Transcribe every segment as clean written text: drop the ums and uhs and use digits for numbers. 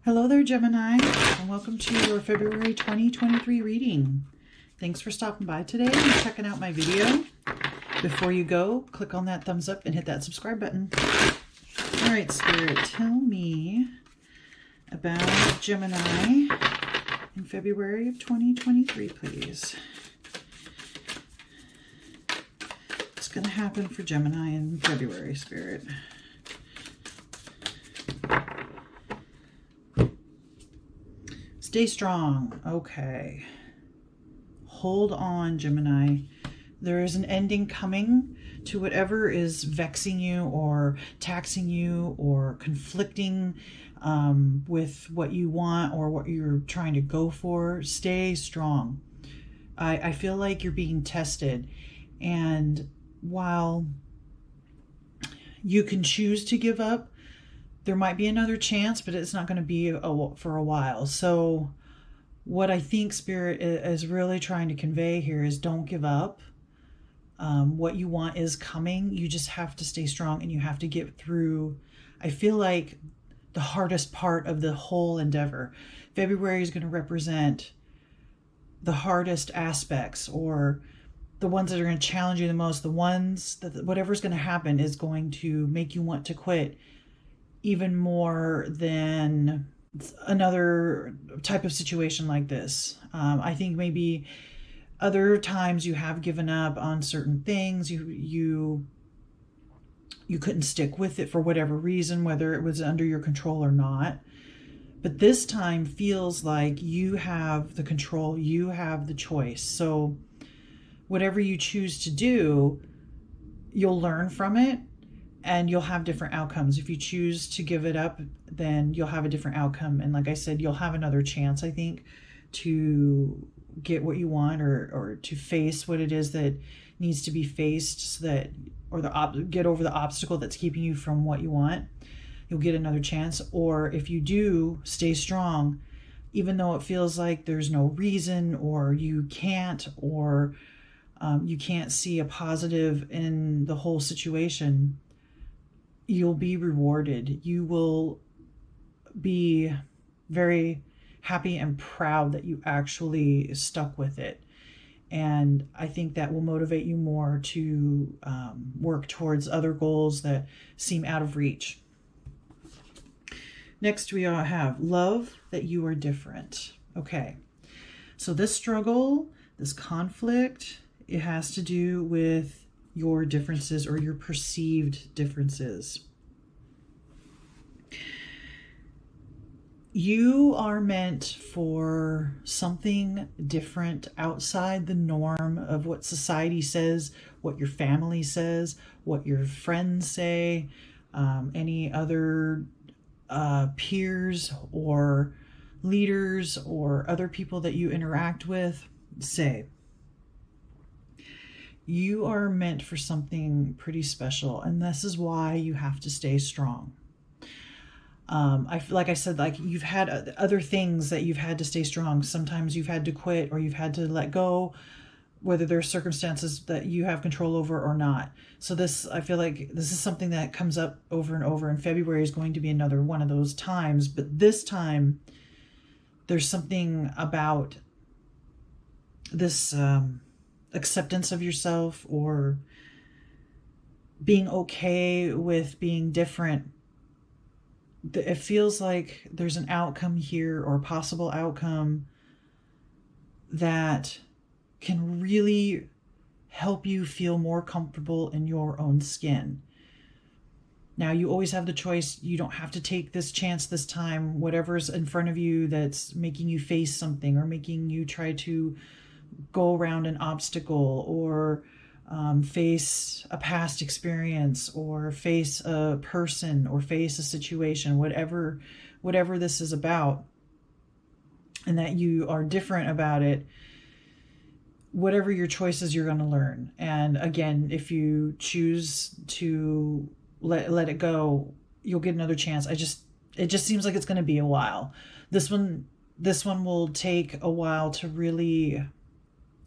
Hello there, Gemini, and welcome to your February 2023 reading. Thanks for stopping by today and checking out my video. Before you go, click on that thumbs up and hit that subscribe button. All right, Spirit, tell me about Gemini in February of 2023, please. What's going to happen for Gemini in February, Spirit? Stay strong. Okay. Hold on, Gemini. There is an ending coming to whatever is vexing you or taxing you or conflicting with what you want or what you're trying to go for. Stay strong. I feel like you're being tested. And while you can choose to give up, there might be another chance, but it's not going to be for a while. So what I think Spirit is really trying to convey here is don't give up. What you want is coming. You just have to stay strong and you have to get through, I feel like, the hardest part of the whole endeavor. February is going to represent the hardest aspects, or the ones that are going to challenge you the most. The ones that whatever's going to happen is going to make you want to quit even more than another type of situation like this. I think maybe other times you have given up on certain things. You couldn't stick with it for whatever reason, whether it was under your control or not. But this time feels like you have the control, you have the choice. So whatever you choose to do, you'll learn from it. And you'll have different outcomes. If you choose to give it up, then you'll have a different outcome. And like I said, you'll have another chance, I think, to get what you want, or to face what it is that needs to be faced, so that, or get over the obstacle that's keeping you from what you want. You'll get another chance. Or if you do stay strong, even though it feels like there's no reason, or you can't, or you can't see a positive in the whole situation, you'll be rewarded. You will be very happy and proud that you actually stuck with it. And I think that will motivate you more to work towards other goals that seem out of reach. Next, we have love that you are different. Okay, so this struggle, this conflict, it has to do with your differences or your perceived differences. You are meant for something different, outside the norm of what society says, what your family says, what your friends say, any other peers or leaders or other people that you interact with say. You are meant for something pretty special, and this is why you have to stay strong. Like I said, like you've had other things that you've had to stay strong. Sometimes you've had to quit, or you've had to let go, whether there's circumstances that you have control over or not. So this, I feel like this is something that comes up over and over, and February is going to be another one of those times. But this time, there's something about this acceptance of yourself, or being okay with being different. It feels like there's an outcome here, or a possible outcome, that can really help you feel more comfortable in your own skin. Now, you always have the choice. You don't have to take this chance this time. Whatever's in front of you that's making you face something, or making you try to go around an obstacle, or face a past experience, or face a person, or face a situation, whatever this is about, and that you are different about it, whatever your choices, you're going to learn. And again, if you choose to let it go, you'll get another chance. It just seems like it's going to be a while. This one will take a while to really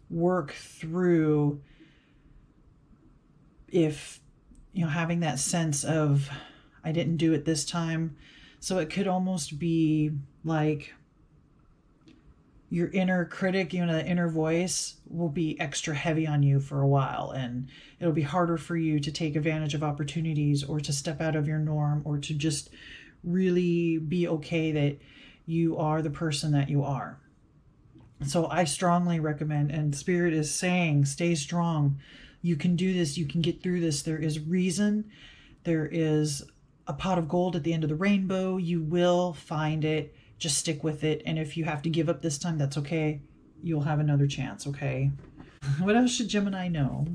work through. If, having that sense of, I didn't do it this time, So it could almost be like your inner critic, you know, the inner voice will be extra heavy on you for a while, and it'll be harder for you to take advantage of opportunities or to step out of your norm or to just really be okay that you are the person that you are. So I strongly recommend, and Spirit is saying, stay strong. You can do this. You can get through this. There is reason. There is a pot of gold at the end of the rainbow. You will find it. Just stick with it. And if you have to give up this time, that's okay. You'll have another chance, okay? What else should Gemini know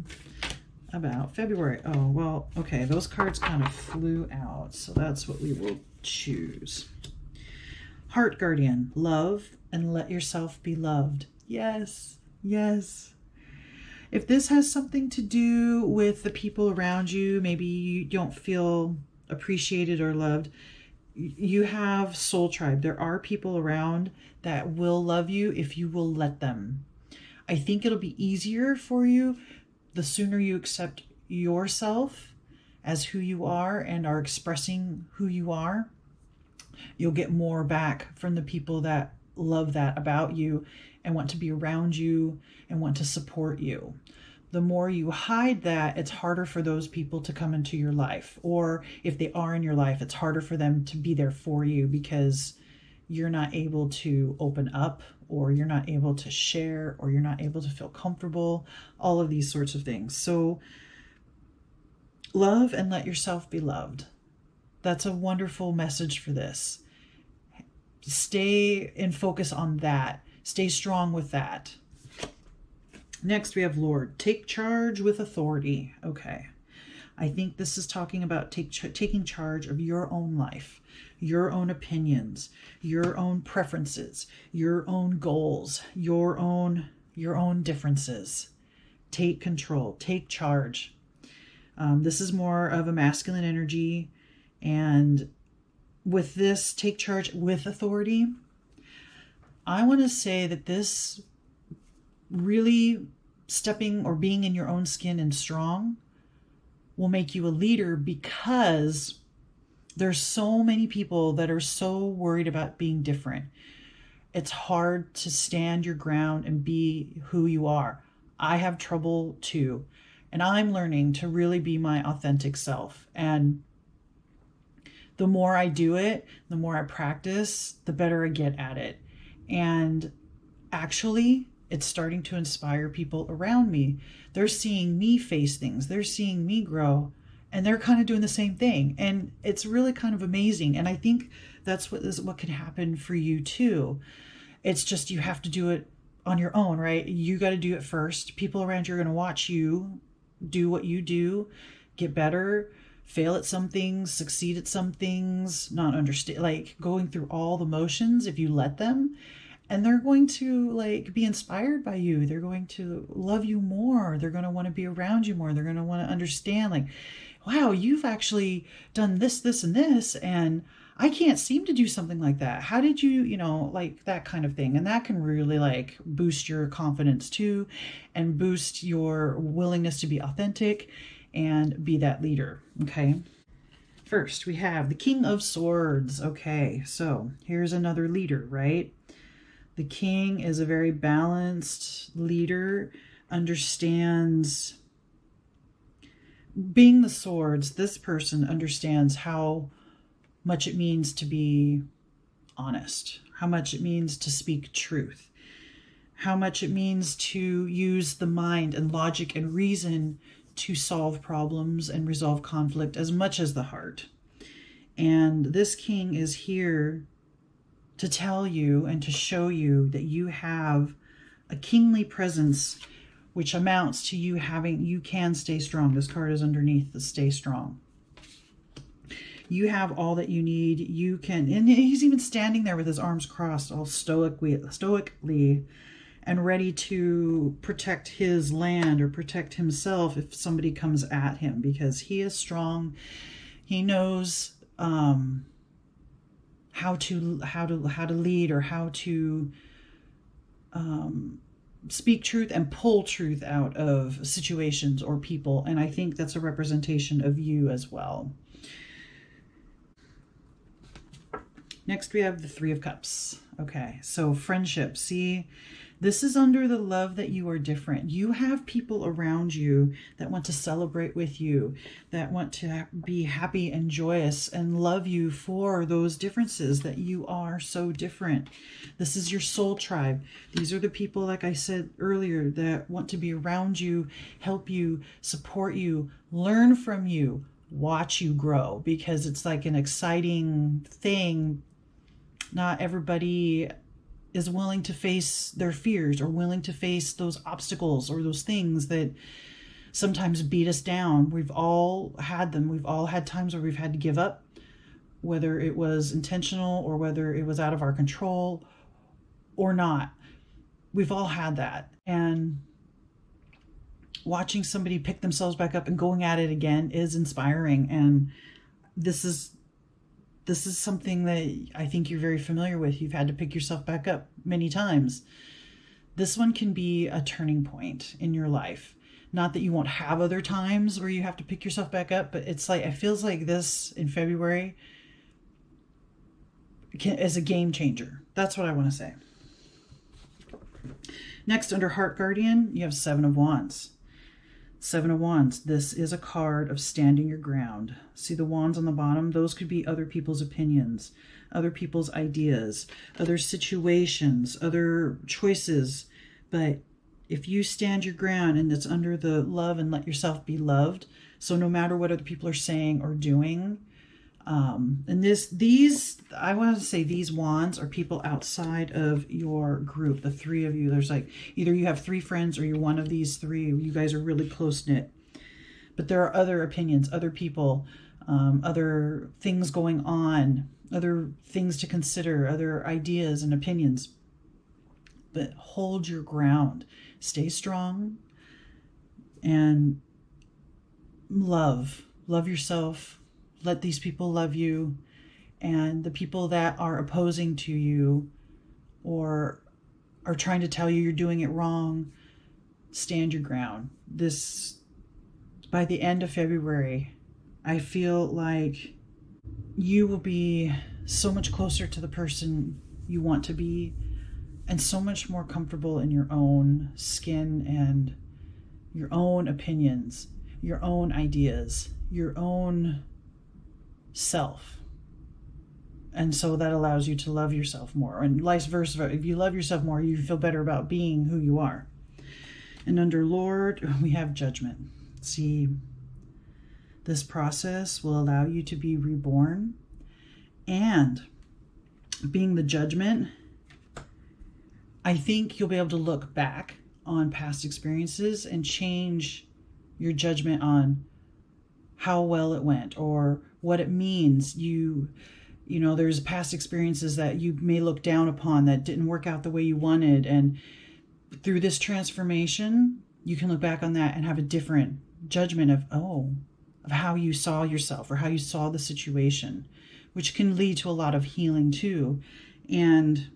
about February? Oh, well, okay. Those cards kind of flew out, so that's what we will choose. Heart Guardian, love and let yourself be loved. Yes, yes. If this has something to do with the people around you, maybe you don't feel appreciated or loved, you have soul tribe. There are people around that will love you if you will let them. I think it'll be easier for you the sooner you accept yourself as who you are and are expressing who you are. You'll get more back from the people that love that about you and want to be around you and want to support you. The more you hide that, it's harder for those people to come into your life. Or if they are in your life, it's harder for them to be there for you because you're not able to open up, or you're not able to share, or you're not able to feel comfortable, all of these sorts of things. So love and let yourself be loved. That's a wonderful message for this. Stay in focus on that. Stay strong with that. Next, we have Lord. Take charge with authority. Okay. I think this is talking about taking charge of your own life, your own opinions, your own preferences, your own goals, your own differences. Take control. Take charge. This is more of a masculine energy. And with this, take charge with authority, I want to say that this really stepping or being in your own skin and strong will make you a leader, because there's so many people that are so worried about being different. It's hard to stand your ground and be who you are. I have trouble too. And I'm learning to really be my authentic self. And the more I do it, the more I practice, the better I get at it. And actually, it's starting to inspire people around me. They're seeing me face things. They're seeing me grow, and they're kind of doing the same thing. And it's really kind of amazing. And I think that's what can happen for you too. It's just, you have to do it on your own, right? You got to do it first. People around you are going to watch you do what you do, get better, fail at some things, succeed at some things, not understand, like going through all the motions if you let them. And they're going to like be inspired by you. They're going to love you more. They're going to want to be around you more. They're going to want to understand, like, wow, you've actually done this, this, and this, and I can't seem to do something like that. How did you, like that kind of thing. And that can really like boost your confidence too, and boost your willingness to be authentic and be that leader. Okay. First, we have the King of Swords. Okay. So here's another leader, right? The king is a very balanced leader, understands being the swords. This person understands how much it means to be honest, how much it means to speak truth, how much it means to use the mind and logic and reason to solve problems and resolve conflict as much as the heart. And this king is here to tell you and to show you that you have a kingly presence, which amounts to you can stay strong. This card is underneath the stay strong. You have all that you need. You can, and he's even standing there with his arms crossed, all stoically and ready to protect his land or protect himself if somebody comes at him, because he is strong. He knows how to lead, or how to speak truth and pull truth out of situations or people. And I think that's a representation of you as well. Next, we have the Three of Cups. Okay, so friendship. See, this is under the love that you are different. You have people around you that want to celebrate with you, that want to be happy and joyous and love you for those differences that you are so different. This is your soul tribe. These are the people, like I said earlier, that want to be around you, help you, support you, learn from you, watch you grow, because it's like an exciting thing. Not everybody is willing to face their fears or willing to face those obstacles or those things that sometimes beat us down. We've all had them. We've all had times where we've had to give up, whether it was intentional or whether it was out of our control or not. We've all had that. And watching somebody pick themselves back up and going at it again is inspiring. And this is something that I think you're very familiar with. You've had to pick yourself back up many times. This one can be a turning point in your life. Not that you won't have other times where you have to pick yourself back up, but it's like, it feels like this in February is a game changer. That's what I want to say. Next, under Heart Guardian, you have Seven of Wands. Seven of Wands, this is a card of standing your ground. See the wands on the bottom? Those could be other people's opinions, other people's ideas, other situations, other choices. But if you stand your ground and it's under the love and let yourself be loved, so no matter what other people are saying or doing, and these, I want to say these wands are people outside of your group, the three of you. There's like, either you have three friends or you're one of these three. You guys are really close-knit. But there are other opinions, other people, other things going on, other things to consider, other ideas and opinions. But hold your ground. Stay strong and love yourself. Let these people love you, and the people that are opposing to you or are trying to tell you you're doing it wrong, stand your ground. This, by the end of February, I feel like you will be so much closer to the person you want to be and so much more comfortable in your own skin and your own opinions, your own ideas, your own self. And so that allows you to love yourself more, and vice versa. If you love yourself more, you feel better about being who you are. And under Lord, we have Judgment. See, this process will allow you to be reborn, and being the Judgment, I think you'll be able to look back on past experiences and change your judgment on how well it went or what it means. You know, there's past experiences that you may look down upon that didn't work out the way you wanted. And through this transformation, you can look back on that and have a different judgment of how you saw yourself or how you saw the situation, which can lead to a lot of healing too. And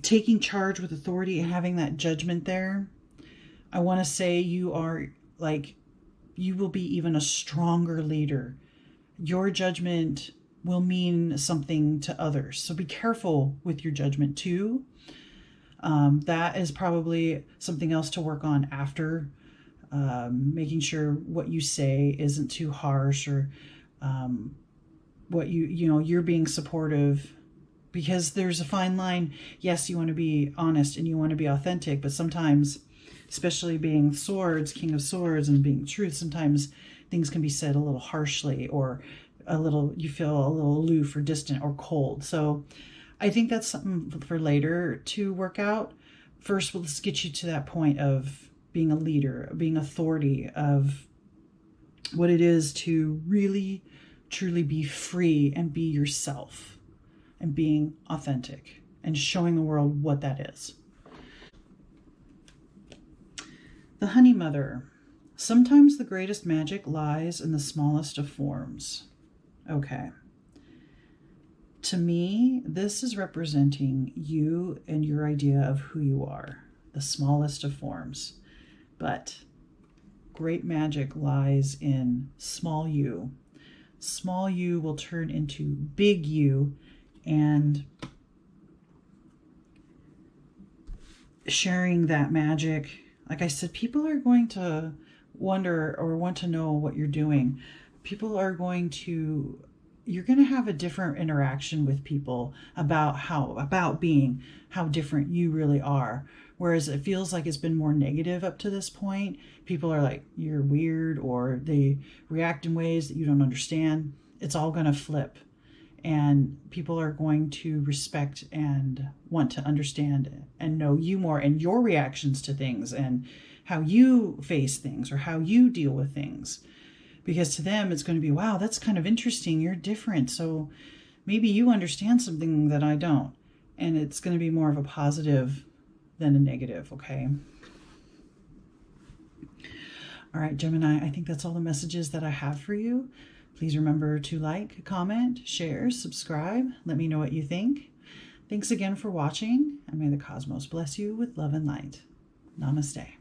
taking charge with authority and having that judgment there, I want to say you will be even a stronger leader. Your judgment will mean something to others. So be careful with your judgment too. That is probably something else to work on after, making sure what you say isn't too harsh, or what you're being supportive, because there's a fine line. Yes, you want to be honest and you want to be authentic, but sometimes, especially being swords, King of Swords, and being truth, sometimes things can be said a little harshly, or you feel a little aloof or distant or cold. So I think that's something for later to work out. First, let's get you to that point of being a leader, being authority, of what it is to really, truly be free and be yourself and being authentic and showing the world what that is. The Honey Mother. Sometimes the greatest magic lies in the smallest of forms. Okay. To me, this is representing you and your idea of who you are, the smallest of forms. But great magic lies in small you, small you will turn into big you, and sharing that magic. Like I said, people are going to wonder or want to know what you're doing. People are going to, you're going to have a different interaction with people about being how different you really are. Whereas it feels like it's been more negative up to this point. People are like, you're weird, or they react in ways that you don't understand. It's all going to flip. And people are going to respect and want to understand and know you more, and your reactions to things, and how you face things, or how you deal with things. Because to them, it's going to be, wow, that's kind of interesting. You're different. So maybe you understand something that I don't. And it's going to be more of a positive than a negative, okay? All right, Gemini, I think that's all the messages that I have for you. Please remember to like, comment, share, subscribe. Let me know what you think. Thanks again for watching, and may the cosmos bless you with love and light. Namaste.